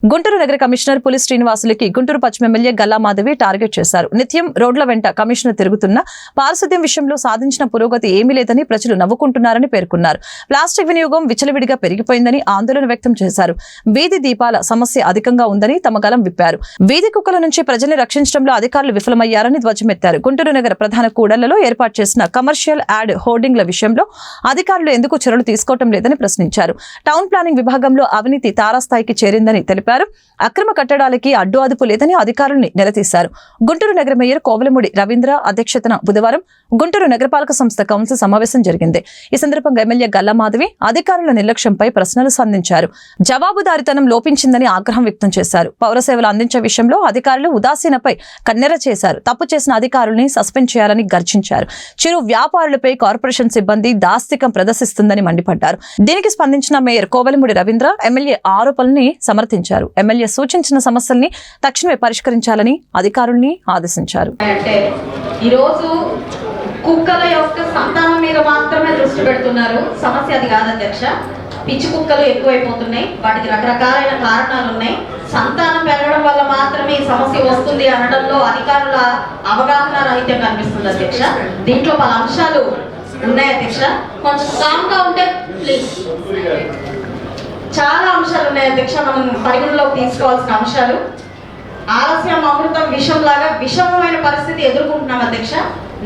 గుంటూరు నగర కమిషనర్ పులి శ్రీనివాసులకి గుంటూరు పశ్చిమ ఎమ్మెల్యే గల్లా మాధవి టార్గెట్ చేశారు. నిత్యం రోడ్ల వెంట కమిషనర్ తిరుగుతున్న పారిశుద్ధ్యం విషయంలో సాధించిన పురోగతి ఏమీ లేదని ప్రజలు నవ్వుకుంటున్నారని పేర్కొన్నారు. ప్లాస్టిక్ వినియోగం విచ్చలవిడిగా పెరిగిపోయిందని ఆందోళన వ్యక్తం చేశారు. వీధి దీపాల సమస్య అధికంగా ఉందని తమ గలం విప్పారు. వీధి కుక్కల నుంచి ప్రజల్ని రక్షించడంలో అధికారులు విఫలమయ్యారని ధ్వజమెత్తారు. గుంటూరు నగర ప్రధాన కూడళ్లలో ఏర్పాటు చేసిన కమర్షియల్ యాడ్ హోర్డింగ్ల విషయంలో అధికారులు ఎందుకు చర్యలు తీసుకోవటం లేదని ప్రశ్నించారు. టౌన్ ప్లానింగ్ విభాగంలో అవినీతి తారాస్థాయికి చేరిందని తెలిపారు. అక్రమ కట్టడాలకి అడ్డు అదుపు లేదని అధికారుల్ని నిలదీశారు. గుంటూరు నగర మేయర్ కోవెలమూడి రవీంద్ర అధ్యక్షతన బుధవారం గుంటూరు నగరపాలక సంస్థ కౌన్సిల్ సమావేశం జరిగింది. ఈ సందర్భంగా ఎమ్మెల్యే గల్లా మాధవి అధికారుల నిర్లక్ష్యంపై ప్రశ్నలు సంధించారు. జవాబుదారీతనం లోపించిందని ఆగ్రహం వ్యక్తం చేశారు. పౌర సేవలు అందించే విషయంలో అధికారులు ఉదాసీనపై కన్నెర చేశారు. తప్పు చేసిన అధికారుల్ని సస్పెండ్ చేయాలని గర్జించారు. చిరు వ్యాపారులపై కార్పొరేషన్ సిబ్బంది దాస్తికం ప్రదర్శిస్తుందని మండిపడ్డారు. దీనికి స్పందించిన మేయర్ కోవెలమూడి రవీంద్ర ఎమ్మెల్యే ఆరోపణల్ని సమర్థించారు. ఎమ్మెల్యే సూచించిన సమస్యల్ని తక్షణమే పరిష్కరించాలని అధికారుల్ని ఆదేశించారు. ఈరోజు కుక్కల యొక్క సంతానం మీద మాత్రమే దృష్టి పెడుతున్నారు. సమస్య అది కాదు అధ్యక్ష. పిచ్చి కుక్కలు ఎక్కువైపోతున్నాయి. వాటికి రకరకాలైన కారణాలు ఉన్నాయి. సంతానం పెరగడం వల్ల మాత్రమే ఈ సమస్య వస్తుంది అనడంలో అధికారుల అవగాహన రహితం కనిపిస్తుంది అధ్యక్ష. దీంట్లో పలు అంశాలు ఉన్నాయి అధ్యక్ష. కొంచెం కామ్గా ఉంటే ప్లీజ్. చాలా అంశాలు ఉన్నాయి అధ్యక్ష, మనం పరిగణలోకి తీసుకోవాల్సిన అంశాలు. ఆలస్యం అమృతం విషం లాగా విషమమైన పరిస్థితి ఎదుర్కొంటున్నాం అధ్యక్ష.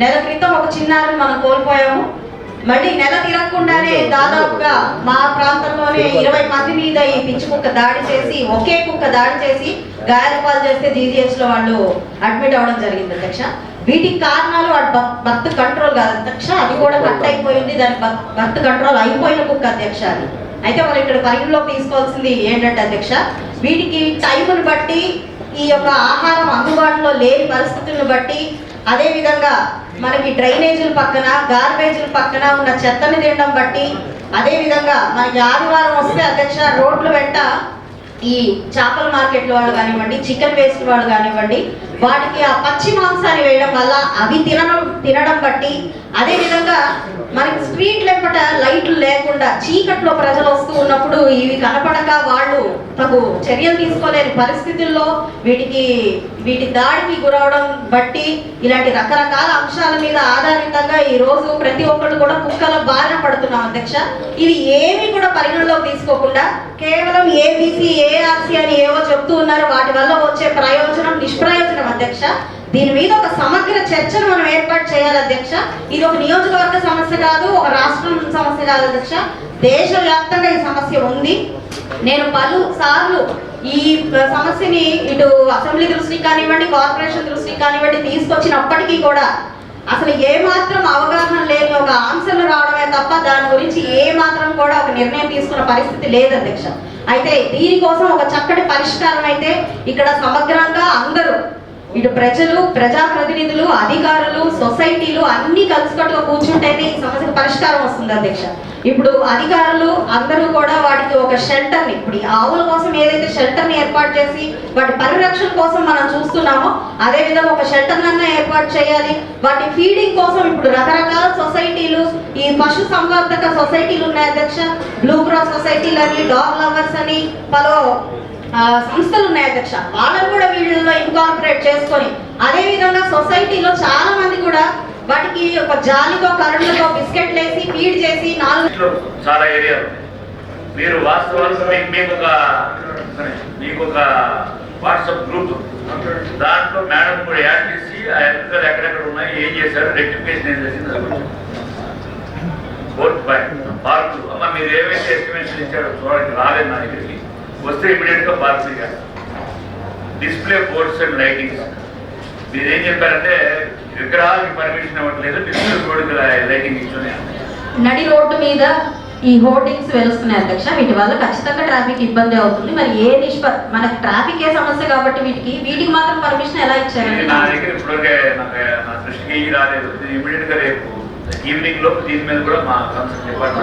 నెల క్రితం ఒక చిన్నారిని మనం కోల్పోయాము. మళ్ళీ నెల తిరగకుండానే దాదాపుగా మా ప్రాంతంలోనే 20 మంది మీద ఈ పిచ్చి కుక్క దాడి చేసి, ఒకే కుక్క దాడి చేసి గాయాల పాలు చేస్తే GGH లో వాళ్ళు అడ్మిట్ అవ్వడం జరిగింది అధ్యక్ష. వీటికి కారణాలు బర్త్ కంట్రోల్ కాదు అధ్యక్ష, అది కూడా కట్ అయిపోయింది. దాని బర్త్ కంట్రోల్ అయిపోయిన కుక్క అధ్యక్ష అది. అయితే మనం ఇక్కడ పరిగణలోకి తీసుకోవాల్సింది ఏంటంటే అధ్యక్ష, వీటికి టైమును బట్టి, ఈ యొక్క ఆహారం అందుబాటులో లేని పరిస్థితులను బట్టి, అదేవిధంగా మనకి డ్రైనేజీల పక్కన, గార్బేజీల పక్కన ఉన్న చెత్తని తినడం బట్టి, అదేవిధంగా మనకి ఆదివారం వస్తే అధ్యక్ష రోడ్ల వెంట ఈ చేపల మార్కెట్ల వాళ్ళు కానివ్వండి, చికెన్ వేస్ట్ వాళ్ళు కానివ్వండి, వాటికి ఆ పచ్చి మాంసాన్ని వేయడం వల్ల అవి తినడం బట్టి, అదేవిధంగా మనకి స్ట్రీట్ వెంపట లైట్లు లేకుండా చీకట్లో ప్రజలు వస్తూ ఉన్నప్పుడు ఇవి కనపడక వాళ్ళు తగు చర్యలు తీసుకోలేని పరిస్థితుల్లో వీటి దాడికి గురవడం బట్టి, ఇలాంటి రకరకాల అంశాల మీద ఆధారితంగా ఈ రోజు ప్రతి ఒక్కళ్ళు కూడా కుక్కల బారిన పడుతున్నాం అధ్యక్ష. ఇవి ఏమి కూడా పరిగణలోకి తీసుకోకుండా కేవలం ABC, ARC అని ఏవో చెప్తూ ఉన్నారు. వాటి వల్ల వచ్చే ప్రయోజనం నిష్ప్రయోజనం అధ్యక్ష. దీని మీద ఒక సమగ్ర చర్చను మనం ఏర్పాటు చేయాలి అధ్యక్ష. ఇది ఒక నియోజకవర్గ సమస్య కాదు, ఒక రాష్ట్రం సమస్య కాదు అధ్యక్ష. దేశవ్యాప్తంగా ఈ సమస్య ఉంది. నేను పలుసార్లు ఈ సమస్యని ఇటు అసెంబ్లీ దృష్టికి కానివ్వండి, కార్పొరేషన్ దృష్టికి కానివ్వండి తీసుకొచ్చినప్పటికీ కూడా అసలు ఏ మాత్రం అవగాహన లేని ఒక ఆన్సర్లు రావడమే తప్ప దాని గురించి ఏ మాత్రం కూడా ఒక నిర్ణయం తీసుకున్న పరిస్థితి లేదు అధ్యక్ష. అయితే దీనికోసం ఒక చక్కటి పరిష్కారం అయితే ఇక్కడ సమగ్రంగా అందరూ, ఇటు ప్రజలు, ప్రజాప్రతినిధులు, అధికారులు, సొసైటీలు అన్ని కలిసికట్టుగా కూర్చుంటేనే ఈ సమస్యకు పరిష్కారం వస్తుంది అధ్యక్ష. ఇప్పుడు అధికారులు అందరూ కూడా వాటికి ఒక షెల్టర్ని, ఇప్పుడు ఈ ఆవుల కోసం ఏదైతే షెల్టర్ని ఏర్పాటు చేసి వాటి పరిరక్షణ కోసం మనం చూస్తున్నామో అదే విధంగా ఒక షెల్టర్ అన్నా ఏర్పాటు చేయాలి. వాటి ఫీడింగ్ కోసం ఇప్పుడు రకరకాల సొసైటీలు, ఈ పశు సంవర్ధక సొసైటీలు ఉన్నాయి అధ్యక్ష. బ్లూ క్రాస్ సొసైటీలు అని, డాగ్ లవర్స్ అని పలు సంస్థలు ఉన్నాయి అధ్యక్ష. వాళ్ళని కూడా వీళ్ళలో ఇన్కార్పొరేట్ చేసుకొని, అదే విధంగా సొసైటీలో చాలా మంది కూడా వాటికి ఒక జాలితో, కరెంట్తో బిస్కెట్లు వేసి ఫీడ్ చేసి చాలా ఏరియాలు మీరు వాస్తవానికి మీకు ఒక వాట్సాప్ గ్రూప్, దాంట్లో మేడం కూడా యాడ్ చేసి ఆ ఎన్నికలు ఎక్కడెక్కడ ఉన్నాయి, ఏం చేశారు, రెక్టిఫికేషన్ ఏం చేసింది, పార్కులు అమ్మ మీరు ఏవైతే ఎస్టిమేషన్ ఇచ్చారో చూడడానికి రాలేదు నా దగ్గరికి, వస్తే ఇమీడియట్ గా పార్సల్గా డిస్ప్లే బోర్డ్స్ అండ్ లైటింగ్స్. మీరు ఏం చెప్పారంటే విగ్రహాలకి పర్మిషన్ ఇవ్వట్లేదు, డిస్ప్లే బోర్డుకి లైటింగ్ ఇచ్చునే. నడి రోడ్డు మీద ఈ హోర్డింగ్స్ వెలుస్తున్నాయి అధ్యక్ష. వీటి వల్ల ఖచ్చితంగా ట్రాఫిక్ ఇబ్బంది అవుతుంది. మరి మనకి ట్రాఫిక్ ఏ సమస్య కాబట్టి వీటికి మాత్రం పర్మిషన్ ఎలా ఇచ్చారు? నా దగ్గర ఇప్పటికే నా దృష్టికి రాలేదు. ఇమీడియట్ గా రేపు ఈవినింగ్ లోపు దీని మీద కూడా మా కన్సర్న్ డిపార్ట్మెంట్